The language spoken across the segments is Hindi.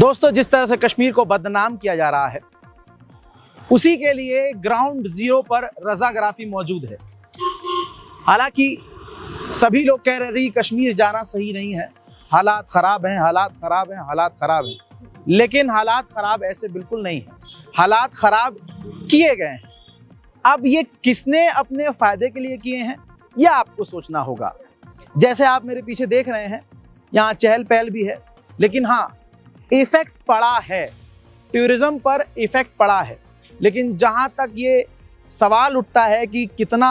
दोस्तों, जिस तरह से कश्मीर को बदनाम किया जा रहा है, उसी के लिए ग्राउंड जीरो पर रजाग्राफी मौजूद है। हालांकि सभी लोग कह रहे थे कि कश्मीर जाना सही नहीं है, हालात ख़राब हैं, हालात ख़राब हैं, हालात ख़राब हैं। लेकिन हालात ख़राब ऐसे बिल्कुल नहीं हैं, हालात ख़राब किए गए हैं। अब ये किसने अपने फ़ायदे के लिए किए हैं, यह आपको सोचना होगा। जैसे आप मेरे पीछे देख रहे हैं, यहाँ चहल पहल भी है, लेकिन हाँ, इफ़ेक्ट पड़ा है, टूरिज़्म पर इफ़ेक्ट पड़ा है। लेकिन जहाँ तक ये सवाल उठता है कि कितना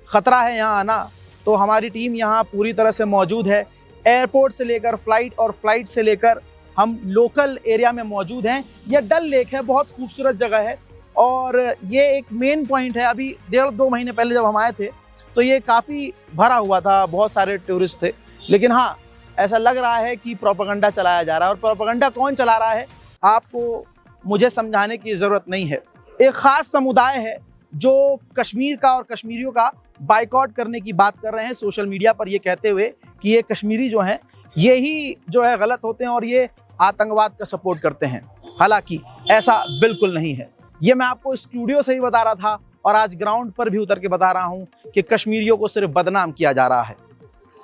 ख़तरा है यहाँ आना, तो हमारी टीम यहाँ पूरी तरह से मौजूद है। एयरपोर्ट से लेकर फ़्लाइट और फ्लाइट से लेकर हम लोकल एरिया में मौजूद हैं। यह डल लेक है, बहुत खूबसूरत जगह है और ये एक मेन पॉइंट है। अभी 1.5-2 महीने पहले जब हम आए थे तो ये काफ़ी भरा हुआ था, बहुत सारे टूरिस्ट थे। लेकिन हाँ, ऐसा लग रहा है कि प्रोपेगेंडा चलाया जा रहा है। और प्रोपेगेंडा कौन चला रहा है, आपको मुझे समझाने की ज़रूरत नहीं है। एक ख़ास समुदाय है जो कश्मीर का और कश्मीरियों का बाइकआउट करने की बात कर रहे हैं सोशल मीडिया पर, ये कहते हुए कि ये कश्मीरी जो हैं यही जो है गलत होते हैं और ये आतंकवाद का सपोर्ट करते हैं। हालांकि ऐसा बिल्कुल नहीं है। ये मैं आपको स्टूडियो से ही बता रहा था और आज ग्राउंड पर भी उतर के बता रहा हूँ कि कश्मीरियों को सिर्फ बदनाम किया जा रहा है।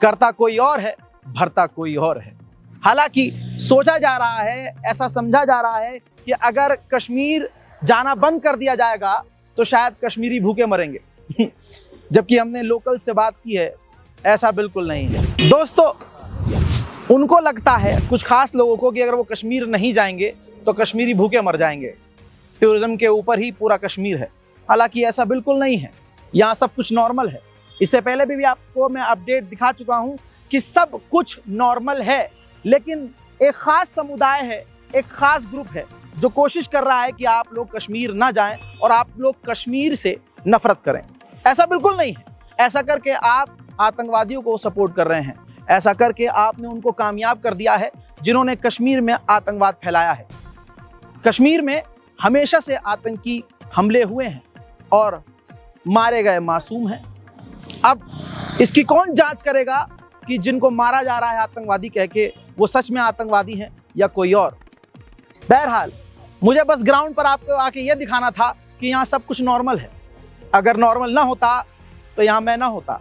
करता कोई और है, भरता कोई और है। हालांकि सोचा जा रहा है, ऐसा समझा जा रहा है कि अगर कश्मीर जाना बंद कर दिया जाएगा तो शायद कश्मीरी भूखे मरेंगे जबकि हमने लोकल से बात की है, ऐसा बिल्कुल नहीं है। दोस्तों, उनको लगता है, कुछ खास लोगों को, कि अगर वो कश्मीर नहीं जाएंगे तो कश्मीरी भूखे मर जाएंगे, टूरिज्म के ऊपर ही पूरा कश्मीर है। हालांकि ऐसा बिल्कुल नहीं है, यहाँ सब कुछ नॉर्मल है। इससे पहले भी आपको मैं अपडेट दिखा चुका हूँ कि सब कुछ नॉर्मल है। लेकिन एक ख़ास समुदाय है, एक ख़ास ग्रुप है जो कोशिश कर रहा है कि आप लोग कश्मीर ना जाएं और आप लोग कश्मीर से नफरत करें। ऐसा बिल्कुल नहीं है। ऐसा करके आप आतंकवादियों को सपोर्ट कर रहे हैं। ऐसा करके आपने उनको कामयाब कर दिया है जिन्होंने कश्मीर में आतंकवाद फैलाया है। कश्मीर में हमेशा से आतंकी हमले हुए हैं और मारे गए मासूम हैं। अब इसकी कौन जांच करेगा कि जिनको मारा जा रहा है आतंकवादी कह के, वो सच में आतंकवादी हैं या कोई और। बहरहाल, मुझे बस ग्राउंड पर आपको आके ये दिखाना था कि यहाँ सब कुछ नॉर्मल है। अगर नॉर्मल ना होता तो यहाँ मैं ना होता।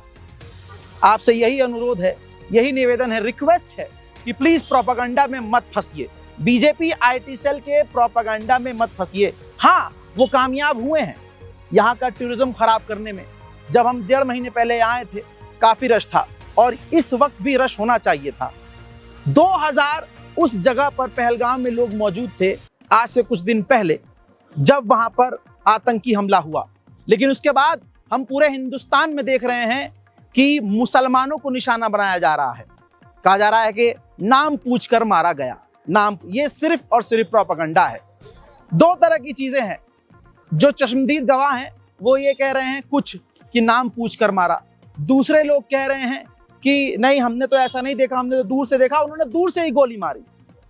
आपसे यही अनुरोध है, यही निवेदन है, रिक्वेस्ट है कि प्लीज़ प्रोपेगेंडा में मत फंसिए। बीजेपी IT सेल के प्रोपेगेंडा में मत फंसिए। हाँ, वो कामयाब हुए हैं यहाँ का टूरिज्म ख़राब करने में। जब हम 1.5 महीने पहले आए थे, काफ़ी रश था और इस वक्त भी रश होना चाहिए था। 2000 उस जगह पर पहलगाम में लोग मौजूद थे आज से कुछ दिन पहले, जब वहाँ पर आतंकी हमला हुआ। लेकिन उसके बाद हम पूरे हिंदुस्तान में देख रहे हैं कि मुसलमानों को निशाना बनाया जा रहा है। कहा जा रहा है कि नाम पूछकर मारा गया। नाम, ये सिर्फ और सिर्फ प्रोपेगेंडा है। 2 तरह की चीज़ें हैं। जो चश्मदीद गवाह हैं वो ये कह रहे हैं कुछ कि नाम पूछकर मारा, दूसरे लोग कह रहे हैं कि नहीं, हमने तो ऐसा नहीं देखा, हमने तो दूर से देखा, उन्होंने दूर से ही गोली मारी।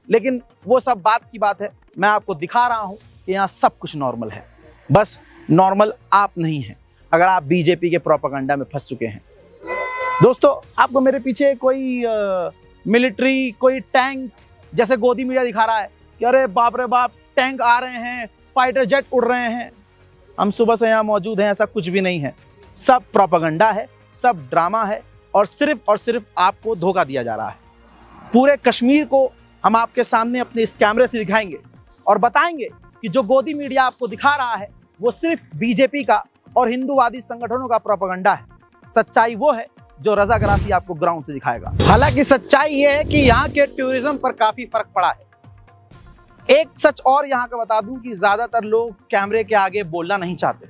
लेकिन वो सब बात की बात है। मैं आपको दिखा रहा हूँ कि यहाँ सब कुछ नॉर्मल है। बस नॉर्मल आप नहीं हैं अगर आप बीजेपी के प्रोपेगेंडा में फंस चुके हैं। दोस्तों, आपको मेरे पीछे कोई मिलिट्री, कोई टैंक जैसे गोदी मीडिया दिखा रहा है कि अरे बाप रे बाप, टैंक आ रहे हैं, फाइटर जेट उड़ रहे हैं। हम सुबह से यहाँ मौजूद हैं, ऐसा कुछ भी नहीं है। सब प्रोपेगेंडा है, सब ड्रामा है और सिर्फ आपको धोखा दिया जा रहा है। पूरे कश्मीर को हम आपके सामने अपने इस कैमरे से दिखाएंगे और बताएंगे कि जो गोदी मीडिया आपको दिखा रहा है वो सिर्फ बीजेपी का और हिंदूवादी संगठनों का प्रोपेगेंडा है। सच्चाई वो है जो रजाग्राफी आपको ग्राउंड से दिखाएगा। हालांकि सच्चाई ये है कि यहाँ के टूरिज्म पर काफ़ी फर्क पड़ा है। एक सच और यहाँ का बता दूं कि ज़्यादातर लोग कैमरे के आगे बोलना नहीं चाहते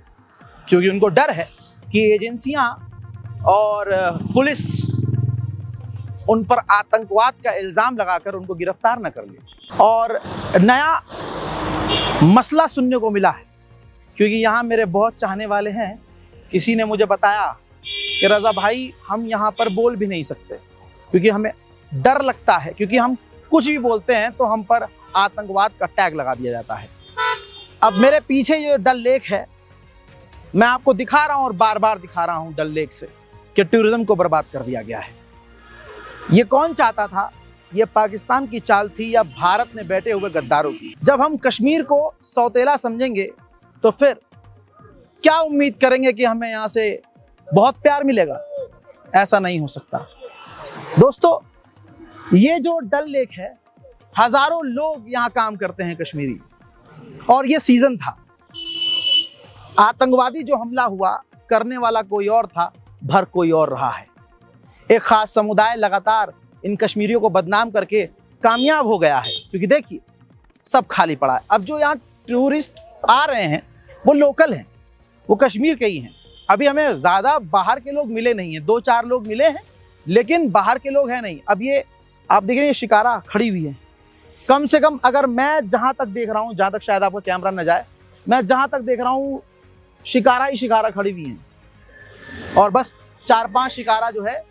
क्योंकि उनको डर है कि एजेंसियाँ और पुलिस उन पर आतंकवाद का इल्ज़ाम लगाकर उनको गिरफ्तार न कर ले। और नया मसला सुनने को मिला है क्योंकि यहाँ मेरे बहुत चाहने वाले हैं। किसी ने मुझे बताया कि रज़ा भाई, हम यहाँ पर बोल भी नहीं सकते क्योंकि हमें डर लगता है, क्योंकि हम कुछ भी बोलते हैं तो हम पर आतंकवाद का टैग लगा दिया जाता है। अब मेरे पीछे ये डल लेक है, मैं आपको दिखा रहा हूँ और बार बार दिखा रहा हूँ डल लेक से कि टूरिज्म को बर्बाद कर दिया गया है। ये कौन चाहता था ये पाकिस्तान की चाल थी या भारत में बैठे हुए गद्दारों की? जब हम कश्मीर को सौतेला समझेंगे तो फिर क्या उम्मीद करेंगे कि हमें यहाँ से बहुत प्यार मिलेगा? ऐसा नहीं हो सकता। दोस्तों, ये जो डल लेक है, हजारों लोग यहाँ काम करते हैं कश्मीरी, और ये सीजन था। आतंकवादी जो हमला हुआ, करने वाला कोई और था, भर कोई और रहा है। एक खास समुदाय लगातार इन कश्मीरियों को बदनाम करके कामयाब हो गया है, क्योंकि देखिए सब खाली पड़ा है। अब जो यहाँ टूरिस्ट आ रहे हैं वो लोकल हैं, वो कश्मीर के ही हैं। अभी हमें ज़्यादा बाहर के लोग मिले नहीं हैं, 2-4 लोग मिले हैं, लेकिन बाहर के लोग हैं नहीं। अब ये आप देख रहे हैं, शिकारा खड़ी हुई है। कम से कम अगर मैं जहाँ तक देख रहा हूँ, जहाँ तक शायद आपका कैमरा न जाए, मैं जहाँ तक देख रहा हूँ शिकारा ही शिकारा खड़ी हुई हैं, और बस 4-5 शिकारा जो है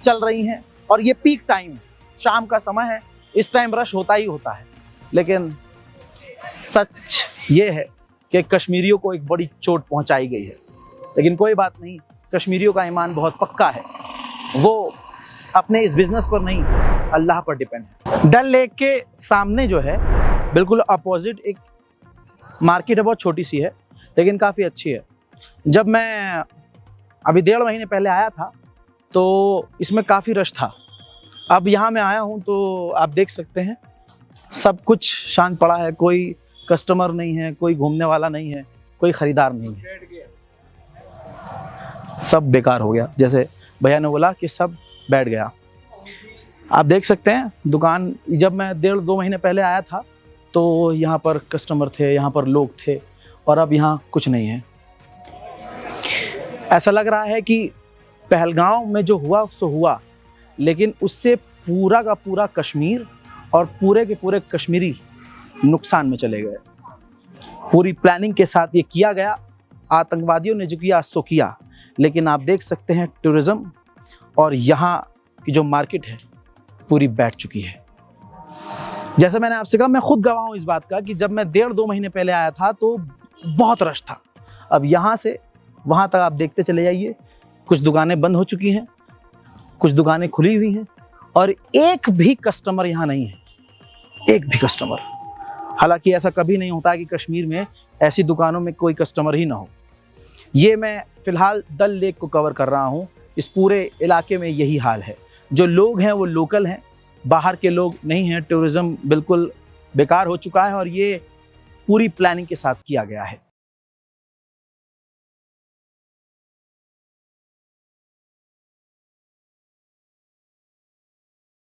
चल रही हैं। और ये पीक टाइम है, शाम का समय है, इस टाइम रश होता ही होता है। लेकिन सच ये है कि कश्मीरियों को एक बड़ी चोट पहुंचाई गई है, लेकिन कोई बात नहीं, कश्मीरियों का ईमान बहुत पक्का है। वो अपने इस बिजनेस पर नहीं, अल्लाह पर डिपेंड है। डल लेक के सामने जो है, बिल्कुल अपोजिट एक मार्केट है, बहुत छोटी सी है लेकिन काफ़ी अच्छी है। जब मैं अभी 1.5 महीने पहले आया था तो इसमें काफ़ी रश था। अब यहाँ मैं आया हूँ तो आप देख सकते हैं सब कुछ शांत पड़ा है, कोई कस्टमर नहीं है, कोई घूमने वाला नहीं है, कोई ख़रीदार नहीं है, सब बेकार हो गया। जैसे भैया ने बोला कि सब बैठ गया। आप देख सकते हैं दुकान, जब मैं 1.5-2 महीने पहले आया था तो यहाँ पर कस्टमर थे, यहाँ पर लोग थे, और अब यहाँ कुछ नहीं है। ऐसा लग रहा है कि पहलगांव में जो हुआ सो हुआ, लेकिन उससे पूरा का पूरा कश्मीर और पूरे के पूरे कश्मीरी नुकसान में चले गए। पूरी प्लानिंग के साथ ये किया गया, आतंकवादियों ने जो किया सो किया। लेकिन आप देख सकते हैं टूरिज़्म और यहाँ की जो मार्केट है पूरी बैठ चुकी है। जैसे मैंने आपसे कहा, मैं खुद गवाह हूँ इस बात का कि जब मैं 1.5-2 महीने पहले आया था तो बहुत रश था। अब यहाँ से वहाँ तक आप देखते चले जाइए, कुछ दुकानें बंद हो चुकी हैं, कुछ दुकानें खुली हुई हैं, और एक भी कस्टमर यहाँ नहीं है, एक भी कस्टमर। हालांकि ऐसा कभी नहीं होता कि कश्मीर में ऐसी दुकानों में कोई कस्टमर ही ना हो। ये मैं फ़िलहाल डल लेक को कवर कर रहा हूँ, इस पूरे इलाके में यही हाल है। जो लोग हैं वो लोकल हैं, बाहर के लोग नहीं हैं। टूरिज़्म बिल्कुल बेकार हो चुका है और ये पूरी प्लानिंग के साथ किया गया है।